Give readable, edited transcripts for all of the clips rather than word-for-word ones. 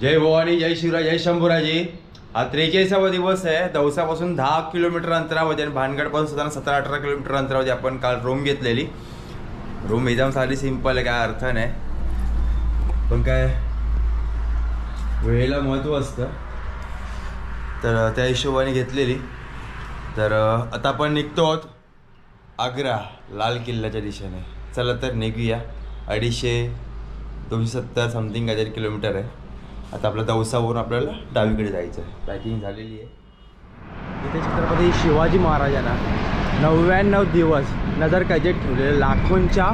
जय भवानी, जय शिवराय, जय शंभूराजी। हा 43वा दिवस आहे। दौसापासून 10 किलोमीटर अंतरावरती आणि भानगडपासून सुद्धा 17-18 किलोमीटर अंतरावरती आपण काल रूम घेतलेली। रूम एकदम साधी सिंपल आहे, काय अर्थ नाही, पण काय वेळेला महत्त्व असतं, तर त्या हिशोबाने घेतलेली। तर आता आपण निघतो आहोत आग्रा लाल किल्ल्याच्या दिशेने। चला तर निघूया। 270 समथिंग काहीतरी किलोमीटर आहे। आता आपल्या दौसावरून आपल्याला डावीकडे जायचं आहे। पॅकिंग झालेली आहे। इथे छत्रपती शिवाजी महाराजांना 99 दिवस नजर कैदेत ठेवलेले लाखोंच्या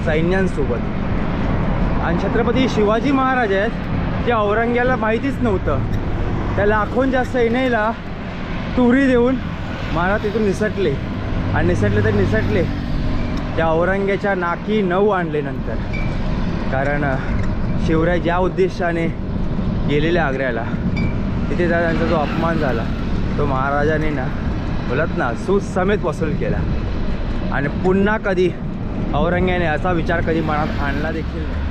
सैन्यांसोबत। आणि छत्रपती शिवाजी महाराज आहेत ते औरंग्याला माहितीच नव्हतं। त्या लाखोंच्या सैन्याला तुरी देऊन महाराज तिथून निसटले आणि निसटले त्या औरंग्याच्या नाकी 9 आणले नंतर। कारण शिवराय ज्या उद्देशाने गेलेले आग्र्याला, तिथे त्यांचा जो अपमान झाला तो महाराजांनी ना बोलत ना सूद समेत वसूल केला। आणि पुन्हा कधी औरंग्याने असा विचार कधी मनात आणला देखील नाही।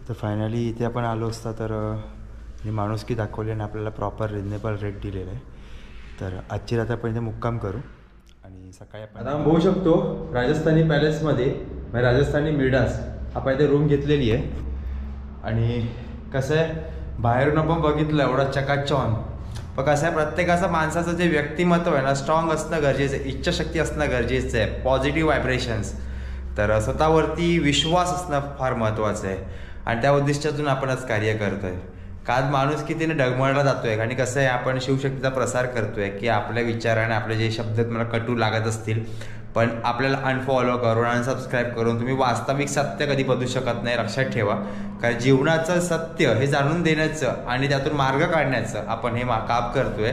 तर फायनली इथे आपण आलो असता तर माणुसकी दाखवली आणि आपल्याला प्रॉपर रिजनेबल रेट दिलेला आहे। तर आजची रात्र आपण इथे मुक्काम करू आणि सकाळी आपण आता बघू शकतो राजस्थानी पॅलेसमध्ये, म्हणजे राजस्थानी मिडास आपण इथे रूम घेतलेली आहे। आणि कसं आहे, बाहेरून आपण बघितलं एवढा चकाचौंध, पण कसं आहे प्रत्येकाचं माणसाचं जे व्यक्तिमत्व आहे ना स्ट्रॉंग असणं गरजेचं आहे, इच्छाशक्ती असणं गरजेचं आहे, पॉझिटिव्ह व्हायब्रेशन्स, तर स्वतःवरती विश्वास असणं फार महत्त्वाचं आहे। आणि त्या उद्दिष्टातून आपण आज कार्य करतोय। का माणूस कितीने डगमळला जातोय आणि कसं आहे आपण शिवशक्तीचा प्रसार करतोय की आपल्या विचाराने आपले जे शब्द मला कटू लागत असतील पण आपल्याला अनफॉलो करून अनसबस्क्राईब करून तुम्ही वास्तविक सत्य कधी बदलू शकत नाही, लक्षात ठेवा। कारण जीवनाचं सत्य हे जाणून देण्याचं आणि त्यातून मार्ग काढण्याचं आपण हे काम करतोय।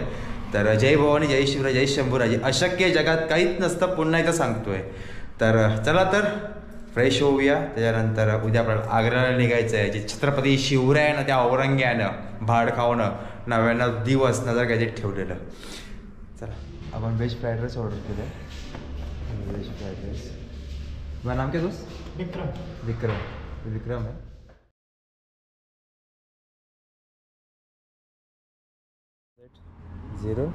तर जय भवानी, जय शिवराय, जय शंभूराजी। अशक्य जगात काहीच नसतं, पुन्हा एकदा सांगतोय। तर चला तर फ्रेश होऊया। त्याच्यानंतर उद्या आपल्याला आग्र्याला निघायचं आहे। जे छत्रपती शिवरायानं त्या औरंग्यानं भाड खावणं 99 दिवस नजर कैदेत ठेवलेलं। चला आपण व्हेज फ्राईड राईस ऑर्डर केलं आहे। Veg fried rice. तुम्हाला नाम क्या दोस्त? विक्रम है। झिरो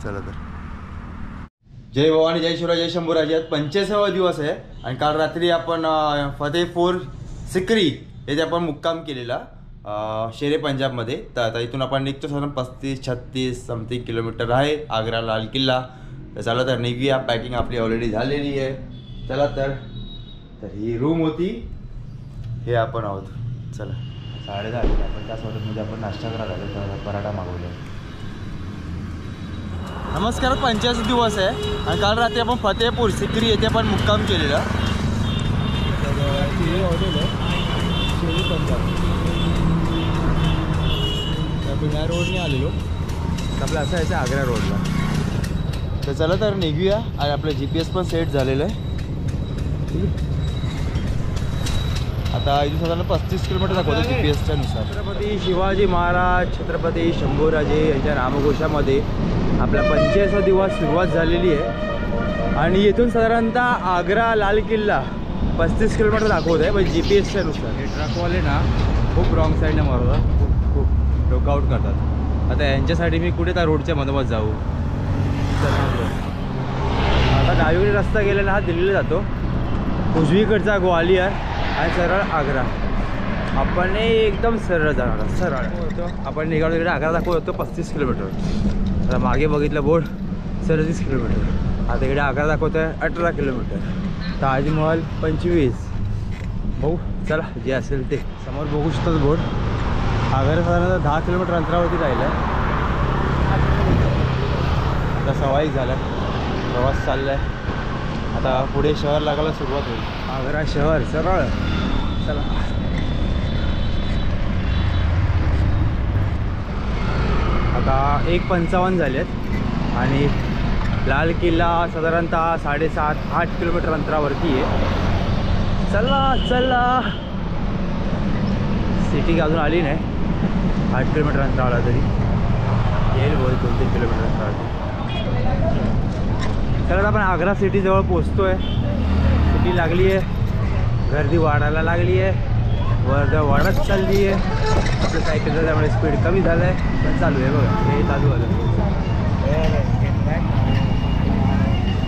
चला तर जय भवानी, जय शिवराय, जय शंभूराजी। आज 45वा दिवस आहे आणि काल रात्री आपण फतेहपूर सिक्री येथे आपण मुक्काम केलेला शेरे पंजाबमध्ये। तर आता इथून आपण निघतो साधारण 35-36 समथिंग किलोमीटर आहे आग्रा लाल किल्ला। तर चला तर निघूया। पॅकिंग आपली ऑलरेडी झालेली आहे। चला तर ही रूम होती, हे आपण आहोत। चला 10:30 आपण त्याच हॉटेलमध्ये आपण नाश्ता करायला आलो, तर पराठा मागवला। नमस्कार, 85 दिवस आहे आणि काल रात्री आपण फतेहपूर सिक्री येथे आपण मुक्काम केलेला। हॉटेल आहे शेरी पंजाब, बिना रोडने आलेलो, आपलं असं यायचं आग्रा रोडला। तर चला तर निघूया आणि आपलं GPS पण सेट झालेलं आहे। आता इथे साधारण 35 किलोमीटर दाखवतो GPS नुसार। छत्रपती शिवाजी महाराज, छत्रपती शंभूराजे यांच्या नामघोषामध्ये आपला 85वा दिवस सुरुवात झालेली आहे। आणि इथून साधारणतः आग्रा लाल किल्ला 35 किलोमीटर दाखवत आहे, म्हणजे GPSच्या नुसार। हे ट्रकवाले ना खूप रॉंग साईडने मारतात, खूप डोकआउट करतात। आता यांच्यासाठी मी कुठे त्या रोडच्या मधोमध जाऊ? आता डावीकडे रस्ता गेलेला हा दिल्लीला जातो, उजवीकडचा ग्वालियर आणि सरळ आग्रा। आपण एकदम सरळ जाणार, सरळ होतो आपण निघालो तिकडे आग्रा दाखवत होतो 35 किलोमीटर। आता मागे बघितलं बोर्ड 37 किलोमीटर, आता इकडे आग्रा दाखवतो आहे 18 किलोमीटर, ताजमहल 25। भाऊ चला जे असेल ते समोर बघू शकतात बोर्ड। आग्रा साधारण 10 किलोमीटर अंतरावरती राहिलं आहे। आता 1:15 झाला, प्रवास चालला आहे। आता पुढे शहर लागायला सुरुवात होईल, आग्रा शहर सरळ। चला आता 1:55 झालेत आणि लाल किल्ला साधारणतः 7.5-8 किलोमीटर अंतरावरती आहे. चला चला, सिटी अजून आली नाही, 8 किलोमीटर अंतरावर तरी येईल बहुत 2-3 किलोमीटर अंतरावरती. चला आपण आग्रा सिटी जवळ पोचतो आहे. सिटी लागली आहे, गर्दी वाढायला लागली आहे, वर्धा वाढत चालली आहे. आपलं सायकलचं त्यामुळे स्पीड कमी झालं आहे, पण चालू आहे बघा. हे चालू झालं,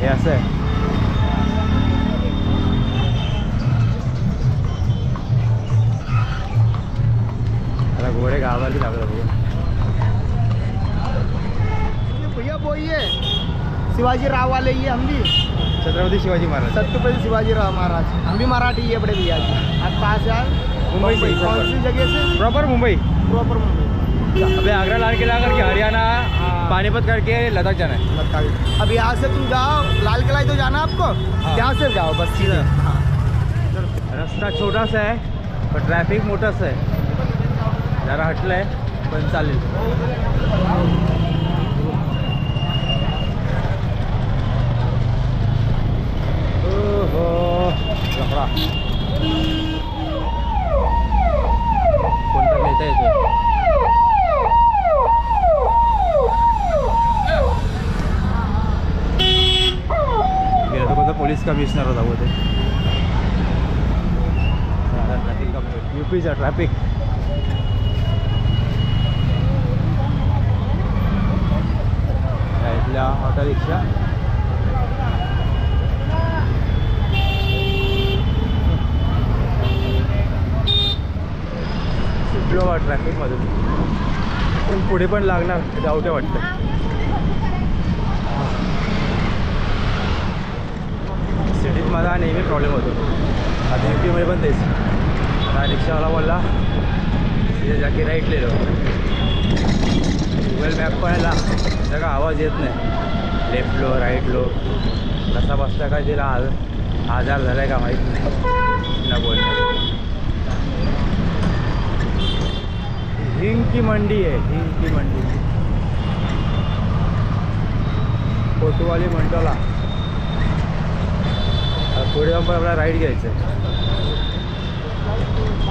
हे असं आहे. आता घोडे गावाला लागलं बघा. भैया बोलिए, शिवाजी राव वाले ये हम भी छत्रपति शिवाजी महाराज. छत्रपति शिवाजी राव महाराज, हम भी मराठी है बड़े भैया जी. आप कहाँ से आए? मुंबई से. कौन सी जगह से? प्रॉपर मुंबई. प्रॉपर मुंबई. अभी आगरा लाल किला करके हरियाणा, पानीपत करके लद्दाख जाना है. अब यहाँ से तुम जाओ, लाल किला ही तो जाना आपको. यहाँ से जाओ बस सीधा. रस्ता छोटासा आहे पण ट्रॅफिक मोठाच आहे. जरा हटलं आहे पण चालेल. ओहो लफडा, कोणता नेता येतो. गेला तो कोणता पोलीस कमिशनर होता वो ते. ट्रॅफिक कमी, यूपीचा ट्रॅफिक. इथल्या ऑटो रिक्षा सुटलो बा ट्रॅफिकमधून, पण पुढे पण लागणार, जाऊ ते वाटतं. सिटीत माझा नेहमी प्रॉब्लेम होतो. आता यूपीमध्ये पण तेच. आता रिक्षावाला बोलला तिथे जाके राईट ले लो. गुगल मॅप पण त्याचा आवाज येत नाही. लेफ्ट लो राईट लो कसा बसता काय तिला आजार झाला आहे का माहीत नाही ना बोलण्यात. हिंग की मंडी आहे, हिंग की मंडी. कोतवाली मंडला. पुढे जाऊन पण आपल्याला राईड घ्यायचं आहे.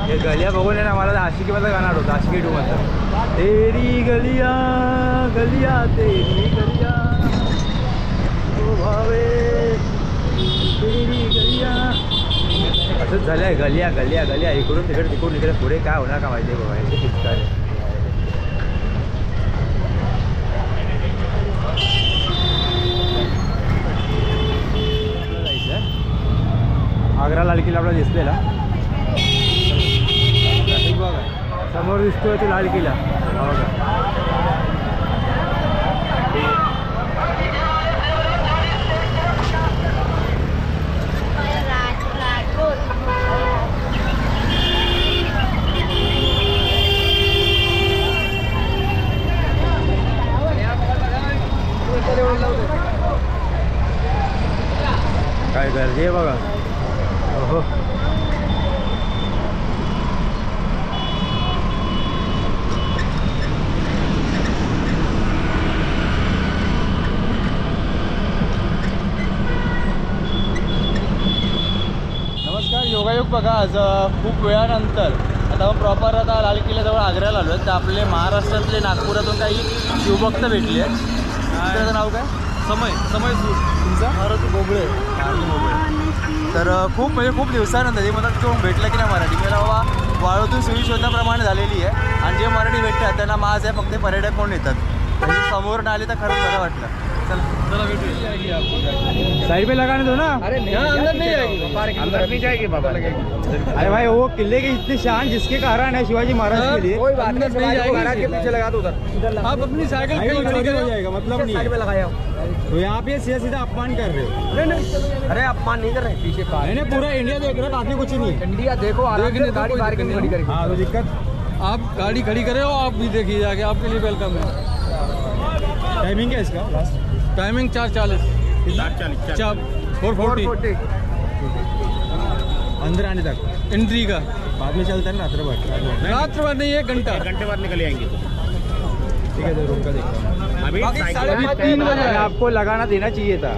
हे गलिया बघून आहे ना, मला आशिकीमधलं गाणं आठवतं, आशिकी 2 मधलं. तेरी गलिया गलिया तेरी गलिया ओ भावे तेरी गलिया. असंच झालं आहे, गलिया गलिया गलिया. इकडून तिकडे तिकडून इकडे पुढे काय होणार का माहिती आहे बाबा. हे किचकार आहे. आग्रा लाल किल्ला आपल्याला दिसलेला. ट्रॅफिक बघा, समोर दिसतोय तो लाल किल्ला बघा. काय गर्दी आहे बघा. हो नमस्कार. योगायोग बघा, आज खूप वेळानंतर आता आपण प्रॉपर आता लाल किल्ल्याजवळ आग्र्याला आलो आहे. तर आपले महाराष्ट्रातले नागपुरातून काही शिवभक्त भेटले आहेत. त्याचं नाव काय? समय सूर. तुमचं? मारुती बोबळे. मारुती बोबळे. तर खूप म्हणजे खूप दिवसानंतर ते म्हणतात तो भेटला की नाही मराठी. मला बाबा वाळूतून सुई शोधण्याप्रमाणे झालेली आहे. आणि जे मराठी भेटतात त्यांना माज आहे, फक्त पर्यटक कोण येतात. म्हणजे समोर आले तर खरंच बरं वाटलं. चला भेटूया. साइड पे लगाने दो ना. अरे अंदर नहीं जाएगी, अंदर नहीं जाएगी बाबा. अरे भाई वो किले की इतनी शान जिसके कारण है शिवाजी महाराज के लिए. कोई बात नहीं जाएगी, के पीछे लगा दो उधर. आप अपनी साइकिल खड़ी हो जाएगा, मतलब नहीं साइड पे लगाया तो यहाँ पे सीधा अपमान कर रहे हो. नहीं अरे अपमान नहीं कर रहे, पीछे नहीं पूरा इंडिया देख रहा है, बाकी कुछ नहीं है. इंडिया देखो, गाड़ी पार्किंग खड़ी करेगी. हाँ तो दिक्कत, आप गाड़ी खड़ी करे हो, आप भी देखिए जाके, आपके लिए वेलकम है. टाइमिंग क्या है इसका? Last timing 4:40. 4:40 अंदर आने तक एंट्री का. बाद में चलता है रात भर. रात भर नहीं, 1 घंटे बाद निकल आएंगे. ठीक है, रूम का देखता हूँ। अभी 3 बजे आपको लगाना देना चाहिए था।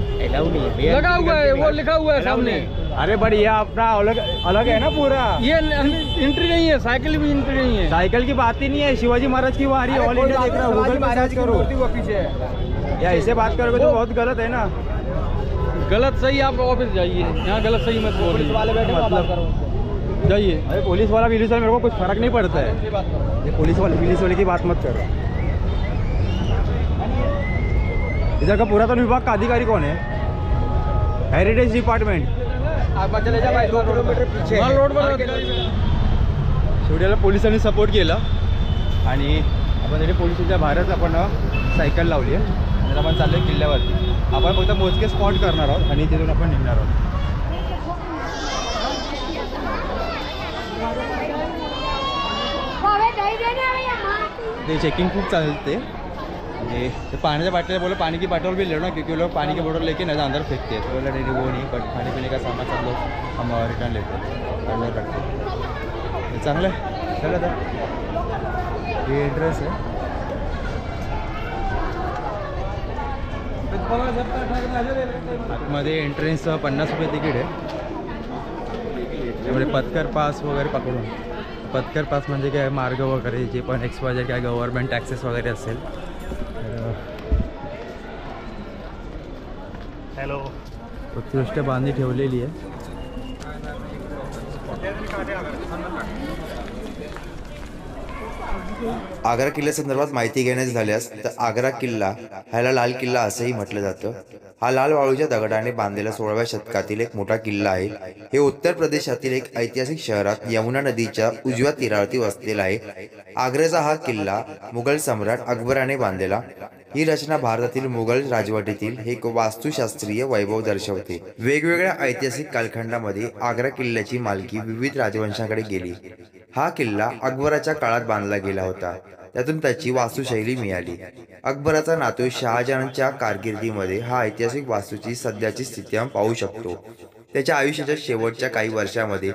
लगा हुआ है, वो लिखा हुआ है सामने। अरे बट ये अपना अलग अलग है ना पूरा। ये एंट्री नहीं है, साइकिल भी एंट्री नहीं है। साइकिल की बात ही नहीं है, शिवाजी महाराज की वारी ऑल इंडिया देख रहा हूँ, गूगल पे सर्च करो। वो पीछे है। या ऐसे बात करोगे तो बहुत गलत है ना। गलत सही, आप ऑफिस जाइए, यहाँ गलत सही मत बोलिए। पुलिस वाले बैठे मतलब जाइए। अरे पुलिस वाला मेरे को कुछ फर्क नहीं पड़ता है। ये पुलिस वाले की बात मत करो। इधर का पुरातन विभाग का अधिकारी कौन है? Heritage department. आप चले जा भाई, 2 किलोमीटर पीछे रोड पर। शेवटीला पोलिसांनी सपोर्ट केला आणि आपण तिथे पोलिसांच्या बाहेरच आपण सायकल लावली आहे आणि आपण चाललो आहे किल्ल्यावरती. आपण फक्त मोजके स्पॉट करणार आहोत आणि तिथून आपण निघणार आहोत. ते चेकिंग खूप चालते. ये तो पानी की बाटल बोलो, पानी की बाटल भी ले लो ना, क्योंकि लोग पानी की बोतल लेके ना अंदर फेंकते हैं. तो बोला नहीं वो नहीं, बट खाने पीने का सामान सब लोग हम रिटर्न लेते हैं, अंदर रखते हैं. चांगलं आहे. चला तर ये एड्रेस आहे. आतमध्ये एंट्रन्स 50 रुपये तिकीट आहे. त्यामुळे पत्कर पास वगैरे पकडून, पत्कर पास म्हणजे काय मार्ग वगैरे जे पण एक्सवायझेड काय गव्हर्नमेंट टॅक्सेस वगैरे असेल. हॅलो, उत्कृष्ट बांधणी ठेवलेली आहे. आग्रा किल्ल्यासंदर्भात माहिती घेण्याचे झाल्यास तर आग्रा किल्ला ह्याला लाल किल्ला असंही म्हटलं जातं. हा लाल वाळूच्या दगडाने बांधलेला 16व्या शतकातील एक मोठा किल्ला आहे. हे उत्तर प्रदेशातील एक ऐतिहासिक शहरात यमुना नदीच्या उजव्या तीरावरती वसलेला आहे. आग्र्याचा हा किल्ला मुघल सम्राट अकबराने बांधलेला. ही रचना भारतातील मुघल राजवटीतील एक वास्तुशास्त्रीय वैभव दर्शवते. वेगवेगळ्या ऐतिहासिक कालखंडामध्ये आग्रा किल्ल्याची मालकी विविध राजवंशांकडे गेली. हा किल्ला अकबराच्या काळात बांधला गेला होता. त्यातून त्याची वास्तुशैली मिळाली. अकबराचा नातू शहाजहानच्या कारकिर्दीमध्ये हा ऐतिहासिक वास्तूची सध्याची स्थिती आपण पाहू शकतो. त्याच्या आयुष्याच्या शेवटच्या काही वर्षांमध्ये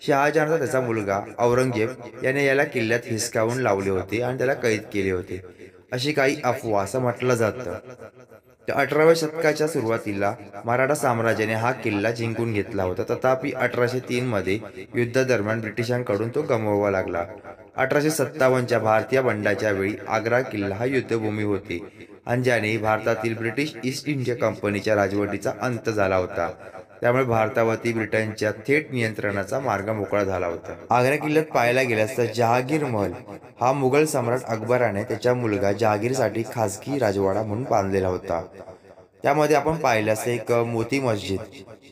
शहाजहानचा त्याचा मुलगा औरंगजेब याने याला किल्ल्यात हिसकावून लावले होते आणि त्याला कैद केले होते, अशी काही अफवा असं म्हटलं जातं. 18व्या शतकाच्या सुरुवातीला मराठा साम्राज्याने हा किल्ला जिंकून घेतला होता. तथापि 1803 मध्ये युद्धादरम्यान ब्रिटिशांकडून तो गमवावा लागला. 1857च्या भारतीय बंडाच्या वेळी आग्रा किल्ला हा युद्धभूमी होती आणि ज्याने भारतातील ब्रिटिश ईस्ट इंडिया कंपनीच्या राजवटीचा अंत झाला होता. त्यामुळे भारतावरती ब्रिटनच्या थेट नियंत्रणाचा मार्ग मोकळा झाला होता. आग्रा किल्ल्यात पाहायला गेल्यास तर जहागीर महल हा मुघल सम्राट अकबराने त्याच्या मुलगा जहागीरसाठी खासगी राजवाडा म्हणून बांधलेला होता. त्यामध्ये आपण पाहिल्यास एक मोती मस्जिद,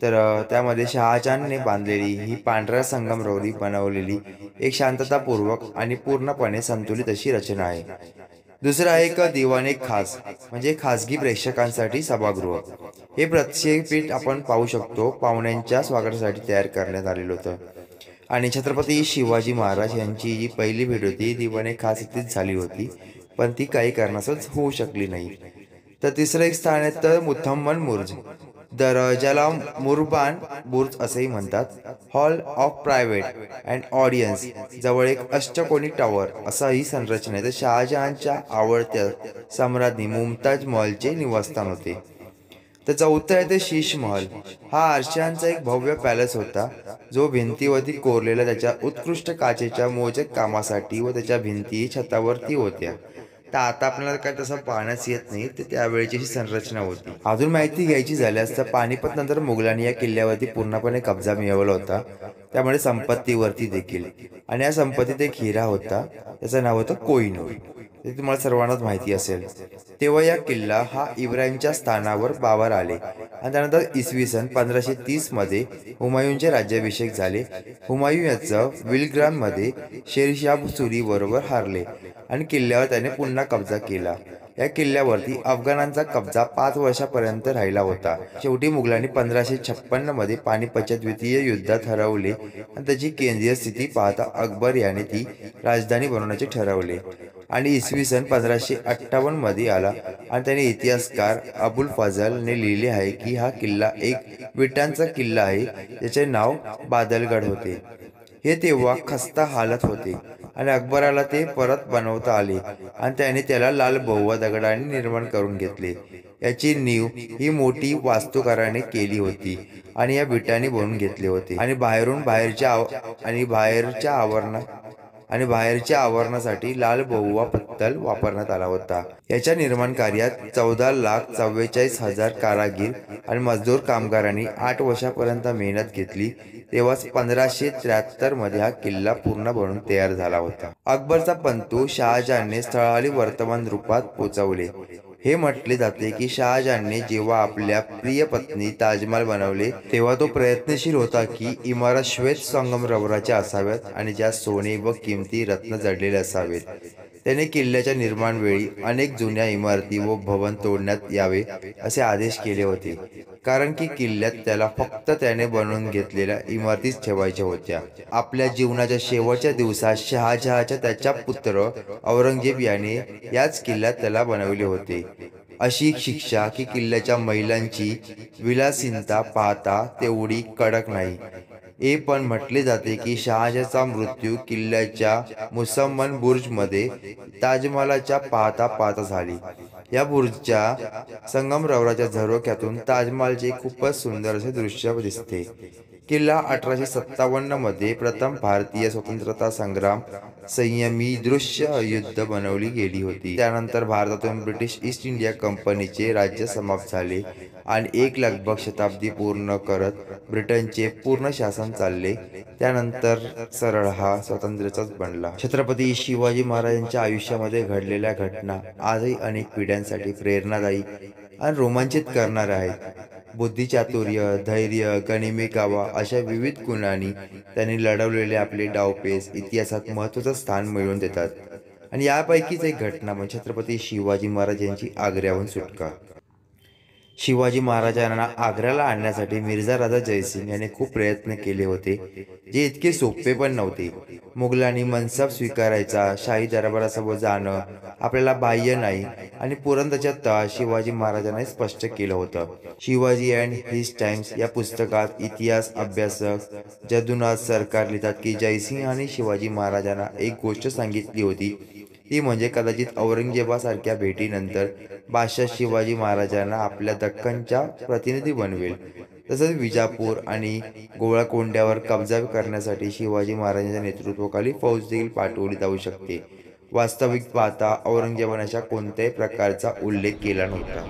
तर त्यामध्ये शहाजहानने बांधलेली ही पांढऱ्या संगमरवरी बनवलेली एक शांततापूर्वक आणि पूर्णपणे संतुलित अशी रचना आहे. दुसरा एक दिवाणे खास म्हणजे खासगी प्रेक्षकांसाठी सभागृह. हे प्रक्षेपीठ आपण पाहू शकतो पाहुण्यांच्या स्वागतासाठी तयार करण्यात आलेलं होतं. आणि छत्रपती शिवाजी महाराज यांची जी पहिली भेट होती दिवाणे खास इथेच झाली होती, पण ती काही कारणास्तव होऊ शकली नाही. तर तिसरं एक स्थान आहे तर मुथम्मन बुर्ज, तर ज्याला मुरबान बुर्ज असेही म्हणतात. Hall of private and audience जवळ एक अष्टकोनी टॉवर असा ही संरचना आहे. तर शहाजहानच्या आवडत्या सम्राज्ञी मुमताज महलचे निवासस्थान होते. तर चौथं आहे ते शीश महल. हा आरशांचा एक भव्य पॅलेस होता जो भिंतीवरती कोरलेला त्याच्या उत्कृष्ट काचेच्या मोजक कामासाठी व त्याच्या भिंती छतावरती होत्या. तर आता आपल्याला काय तसं पाहण्यास येत नाही, तर त्यावेळेची ही संरचना होती. अजून माहिती घ्यायची झाल्यास तर पानिपत नंतर मुघलांनी या किल्ल्यावरती पूर्णपणे कब्जा मिळवला होता. त्यामुळे संपत्तीवरती देखील, आणि या संपत्तीत एक हिरा होता, त्याचं नाव होतं कोहिनूर. ते तुम्हाला सर्वांनाच माहिती असेल. तेव्हा या किल्ला हा इब्राहिमच्या स्थानावर बावर आले आणि त्यानंतर इसवी सन 1530 मध्ये हुमायूनचे राज्याभिषेक झाले. हुमायून याचं विलग्राममध्ये शेरशाह सुरी बरोबर हारले आणि किल्ल्यावर त्याने पुन्हा कब्जा केला. या किल्ल्यावरती अफगाणांचा कब्जा 5 वर्षापर्यंत राहिला होता. शेवटी मुघलांनी 1556 मध्ये पानिपतच्या द्वितीय युद्धात हरवले आणि त्याची केंद्रीय स्थिती पाहता अकबर याने ती राजधानी बनवण्याचे ठरवले आणि इसवी सन 1558 मध्ये आला. आणि त्याने इतिहासकार अबुल फजलने लिहिले आहे की हा किल्ला एक विटांचा किल्ला आहे ज्याचे नाव बादलगड होते. हे तेव्हा खस्ता हालत होते. आणि अकबराला ते परत बनवता आले आणि त्याने त्याला लाल बहूवा दगडाने निर्माण करून घेतले. याची नीव ही मोठी वास्तुकाराने केली होती आणि या विटाने बनवून घेतले होते आणि बाहेरच्या आवरणासाठी लाल बहूवा पत्तल वापरण्यात आला होता. याच्या निर्माण कार्यात 14,44,000 कारागीर आणि मजदूर कामगारांनी 8 वर्षापर्यंत मेहनत घेतली. तेव्हाच 1573 मध्ये हा किल्ला पूर्ण बनून तयार झाला होता. अकबरचा पंतू शहाजहानने स्थळाला वर्तमान रूपात पोचवले. हे म्हटले जाते की शहाजहानने जेव्हा आपल्या प्रिय पत्नी ताजमहाल बनवले तेव्हा तो प्रयत्नशील होता की इमारत श्वेत संगमरवराच्या असाव्यात आणि ज्यात सोने व किमती रत्न जडलेले असावेत. त्याने किल्ल्याच्या निर्माण वेळी अनेक जुन्या इमारती व भवन तोडण्यात यावे असे आदेश केले होते, कारण की किल्ल्यात त्याला फक्त त्याने बनवून घेतलेल्या इमारतीच ठेवायच्या होत्या. आपल्या जीवनाच्या शेवटच्या दिवसात शहाजहानच्या त्याच्या पुत्र औरंगजेब याने याच किल्ल्यात त्याला बनवले होते. अशी शिक्षा की किल्ल्याच्या महिलांची विलासिनता पाहता तेवढी कडक नाही. हे पण म्हटले जाते की शहाजहानचा मृत्यू किल्ल्याच्या मुसम्मन बुर्जमध्ये ताजमहालाच्या पाहता झाली. या बुर्जच्या संगमरवराच्या झरोख्यातून ताजमहालचे खूपच सुंदर असे दृश्य दिसते. किल्ला 1857 मध्ये प्रथम भारतीय स्वतंत्रता संग्राम संयमी दृश्य युद्ध बनवली गेली होती. त्यानंतर भारतातून ब्रिटिश ईस्ट इंडिया कंपनीचे राज्य समाप्त झाले आणि एक लगभग शताब्दी पूर्ण करत ब्रिटनचे पूर्ण शासन चालले. त्यानंतर सरळ हा स्वातंत्र्याचाच बनला. छत्रपती शिवाजी महाराजांच्या आयुष्यामध्ये घडलेल्या घटना आजही अनेक पिढ्यांसाठी प्रेरणादायी आणि रोमांचित करणाऱ्या आहेत. बुद्धिचातुर्य, धैर्य, गनिमी कावा अशा विविध गुणांनी त्यांनी लढवलेले आपले डावपेच इतिहासात महत्त्वाचं स्थान मिळवून देतात. आणि यापैकीच एक घटना म्हणजे छत्रपती शिवाजी महाराज यांची आग्र्याहून सुटका. शिवाजी महाराजांना आग्र्याला आणण्यासाठी मिर्झा राजा जयसिंग याने खूप प्रयत्न केले होते, जे इतके सोपे पण नव्हते. मुघलांनी मनसब स्वीकारायचा, शाही दरबारासमोर जाणं आपल्याला बाह्य नाही आणि पुरंदरच्या तळात शिवाजी महाराजांनी स्पष्ट केलं होतं. शिवाजी अँड हिज टाइम्स या पुस्तकात इतिहास अभ्यासक जदुनाथ सरकार लिहितात की जयसिंग आणि शिवाजी महाराजांना एक गोष्ट सांगितली होती, ती म्हणजे कदाचित औरंगजेबासारख्या भेटीनंतर बादशाह शिवाजी महाराजांना आपल्या दख्खनच्या प्रतिनिधी बनवेल. तसंच विजापूर आणि गोळकोंड्यावर कब्जा करण्यासाठी शिवाजी महाराजांच्या नेतृत्वाखाली फौज देखील पाठवली जाऊ शकते. वास्तविक पाहता औरंगजेबाने अशा कोणत्याही प्रकारचा उल्लेख केला नव्हता.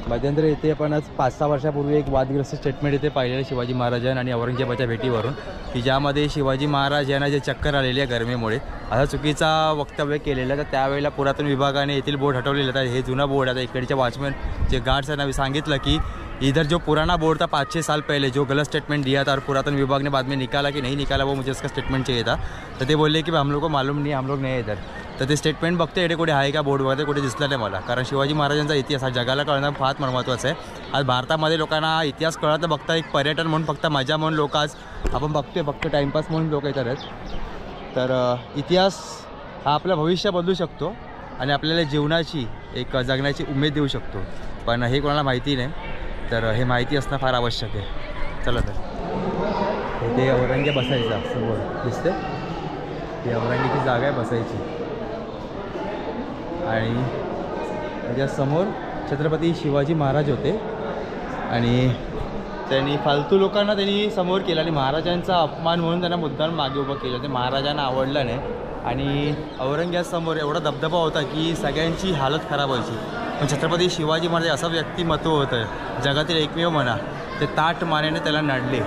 मध्यंतरी येथे आपण आज 5-6 वर्षापूर्वी एक वादग्रस्त स्टेटमेंट इथे पाहिलेलं शिवाजी महाराजांना आणि औरंगजेबाच्या भेटीवरून, की ज्यामध्ये शिवाजी महाराज यांना जे चक्कर आलेली आहे गरमीमुळे असा चुकीचा वक्तव्य केलेलं. तर त्यावेळेला पुरातन विभागाने येथील बोर्ड हटवलेलं आहे. हे जुना बोर्ड आता इकडच्या वॉचमॅन जे गार्ड्स यांना सांगितलं की इधर जो पुराना बोर्ड था 5-6 साल पहले जो गलत स्टेटमेंट दिया था और पुरातन विभाग ने बाद में निकाला कि नहीं निकाला वो मुझे इसका स्टेटमेंट चाहिए था. तर ते बोलले की हम लोग को मालूम नहीं, हम लोग नहीं इधर. तर ते स्टेटमेंट बघते एवढे कुठे आहे का बोर्ड वगैरे कुठे दिसलं नाही मला. कारण शिवाजी महाराजांचा इतिहास हा जगाला कळणं फार महत्त्वाचं आहे. आज भारतामध्ये लोकांना इतिहास कळत बघता एक पर्यटन म्हणून फक्त मजा म्हणून लोक आज आपण बघतोय, फक्त टाईमपास म्हणून लोक येतात आहेत. तर इतिहास हा आपलं भविष्य बदलू शकतो आणि आपल्याला जीवनाची एक जगण्याची उमेद देऊ शकतो. पण हे कोणाला माहिती नाही, तर हे माहिती असणं फार आवश्यक आहे. चला तर इथे औरंगजेब बसायचा समोर दिसते, ही औरंगजेबाची जागा आहे बसायची आणि त्याच्यासमोर छत्रपती शिवाजी महाराज होते आणि त्यांनी फालतू लोकांना त्यांनी समोर केलं आणि महाराजांचा अपमान म्हणून त्यांना मुद्दाम मागे उभं केलं. ते महाराजांना आवडलं नाही आणि औरंगजेबासमोर एवढा दबदबा होता की सगळ्यांची हालत खराब व्हायची. पण छत्रपती शिवाजी महाराज असं व्यक्तिमत्व होतं जगातील एकमेव म्हणा, ते ताठ मानेने त्याला नडले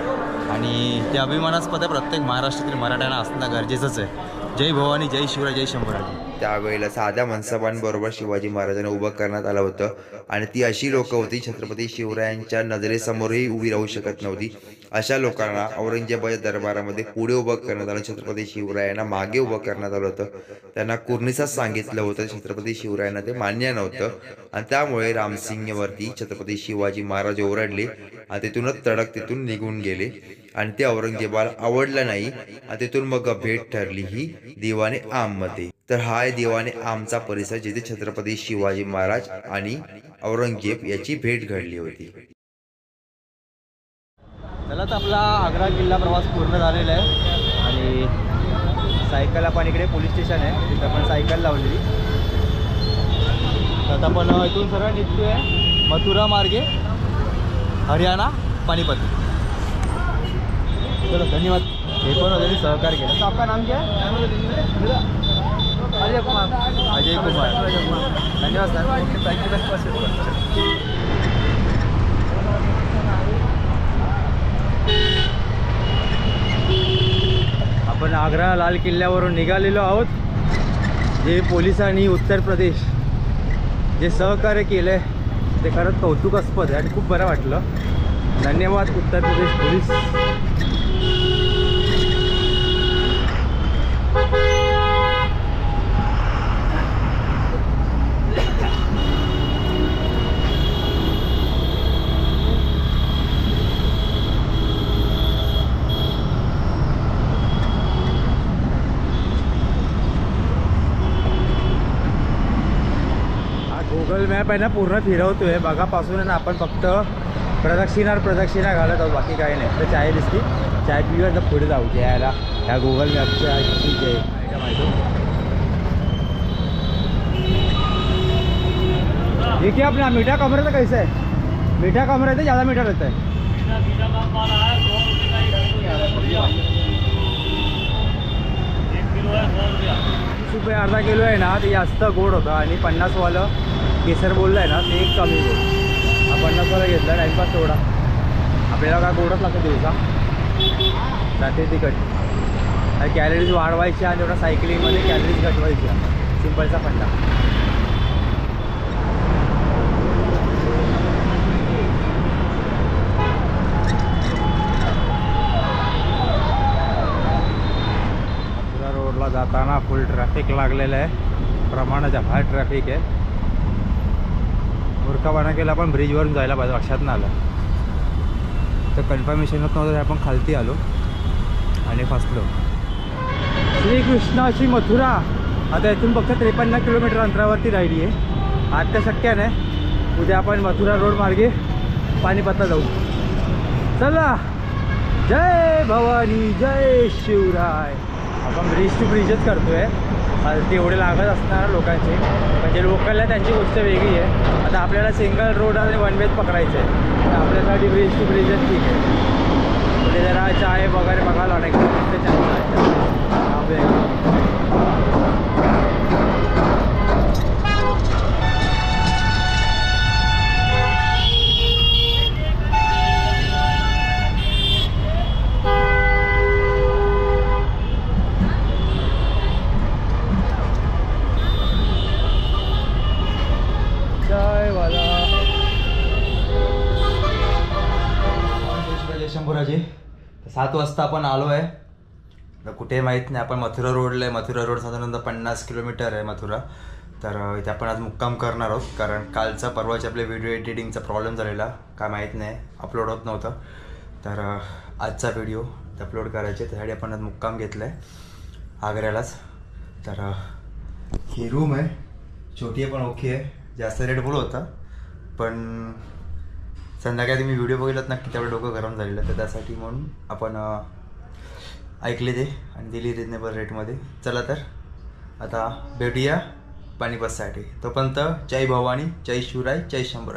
आणि ते अभिमानास्पद प्रत्येक महाराष्ट्रातील मराठ्यांना असणं गरजेचंच आहे. जय भवानी, जय शिवराय, जय शंभूराज. त्यावेळेला साध्या मनसबांबरोबर शिवाजी महाराजांना उभं करण्यात आलं होतं आणि ती अशी लोक होती छत्रपती शिवरायांच्या नजरेसमोरही उभी राहू शकत नव्हती. अशा लोकांना औरंगजेबाच्या दरबारामध्ये पुढे उभं करण्यात आलं, छत्रपती शिवरायांना मागे उभं करण्यात आलं होतं. त्यांना कुर्निसाच सांगितलं होतं, छत्रपती शिवरायांना ते मान्य नव्हतं आणि त्यामुळे रामसिंगवरती छत्रपती शिवाजी महाराज ओरडले आणि तिथूनच तडक तिथून निघून गेले आणि ते औरंगजेबाला आवडलं नाही आणि तिथून मग भेट ठरली ही दिवाने आममध्ये. तर हा आहे दिवाने आमचा परिसर, जिथे छत्रपती शिवाजी महाराज आणि औरंगजेब याची भेट घडली होती. चला तर आपला आग्रा किल्ला प्रवास पूर्ण झालेला आहे आणि सायकल आपण इकडे पोलीस स्टेशन आहे तिथं आपण सायकल लावलेली. तर आता आपण इथून सरळ निघतोय मथुरा मार्गे हरियाणा पानिपत. चलो धन्यवाद. हे पण होते सहकार्य केलं. तर आपका नाम क्या है? अजय कुमार. अजय कुमार, धन्यवाद सर. आपण आग्रा लाल किल्ल्यावरून निघालेलो आहोत. जे पोलिसांनी उत्तर प्रदेश जे सहकार्य केलं आहे ते खरंच कौतुकास्पद आहे आणि खूप बरं वाटलं. धन्यवाद Uttar Pradesh police. Google map आहे ना पूर्ण फिरवतोय बघापासून आहे ना. आपण फक्त प्रदक्षिणा घालत आहोत, बाकी काही नाही. तर चाय दिसती, चाय पिऊया तर पुढे जाऊ यायला. ह्या गुगल मॅपच्या माहिती. देखिए अपना मीठा कमरा तो कैसे है? मीठा कमरा है तो ज़्यादा मीठा रहता है. ₹100 अर्धा किलो आहे ना ते जास्त गोड होतं आणि 50 वालं केसर बोललं आहे ना ते एक कमी गोड. हा 50 वाला घेतला टाईमपास तेवढा. आपल्याला काय गोडच लागतं दिवसा जाते तिखट. कॅलरीज वाढवायच्या आणि तेवढा सायकलिंगमध्ये कॅलरीज घटवायच्या. सिंपलचा फंडा. मथुरा रोडला जाताना फुल ट्रॅफिक लागलेलं आहे, प्रमाणाच्या बाहेर ट्रॅफिक आहे. मूर्खापणा केला पण ब्रिजवरून जायला पाहिजे, लक्षात नाही आलं. तर कन्फर्मेशन होत नव्हतं, आपण खालती आलो आणि फसलो. श्रीकृष्णाची मथुरा आता इथून फक्त 53 किलोमीटर अंतरावरती राहिली आहे. आज तर शक्य नाही. उद्या आपण मथुरा रोड मार्गे पानिपतला जाऊ. चला, जय भवानी जय शिवराय. आपण ब्रिज टू ब्रिजच करतोय. ते एवढे लागत असणार लोकांचे, म्हणजे लोकलला त्यांची गोष्ट वेगळी आहे. आता आपल्याला सिंगल रोड आणि वन वेज पकडायचं आहे, तर आपल्यासाठी ब्रिज टू ब्रिजच ठीक आहे. म्हणजे जरा चाय वगैरे बघायला नाही शंभूराजी. 7 वाजता आपण आलो आहे. तर कुठे माहीत नाही, आपण मथुरा रोडला आहे. मथुरा रोड साधारणतः 50 किलोमीटर आहे मथुरा. तर इथे आपण आज मुक्काम करणार आहोत, कारण कालचा परवाचे आपले व्हिडिओ एडिटिंगचा प्रॉब्लेम झालेला, काय माहीत नाही अपलोड होत नव्हतं. तर आजचा व्हिडिओ अपलोड करायचे त्यासाठी आपण आज मुक्काम घेतला आहे आग्र्यालाच. तर ही रूम आहे, छोटी आहे पण ओके आहे. जास्त रेट बोलू होता, पण संध्याकाळी तुम्ही व्हिडिओ बघितलात नक्की तेवढं डोकं गरम झालेलं. तर त्यासाठी म्हणून आपण ऐकले ते आणि दिली रिजनेबल रेटमध्ये. चला तर आता भेटूया पानिपतसाठी. तोपर्यंत जय भवानी जय शिवराय जय शंभूराज.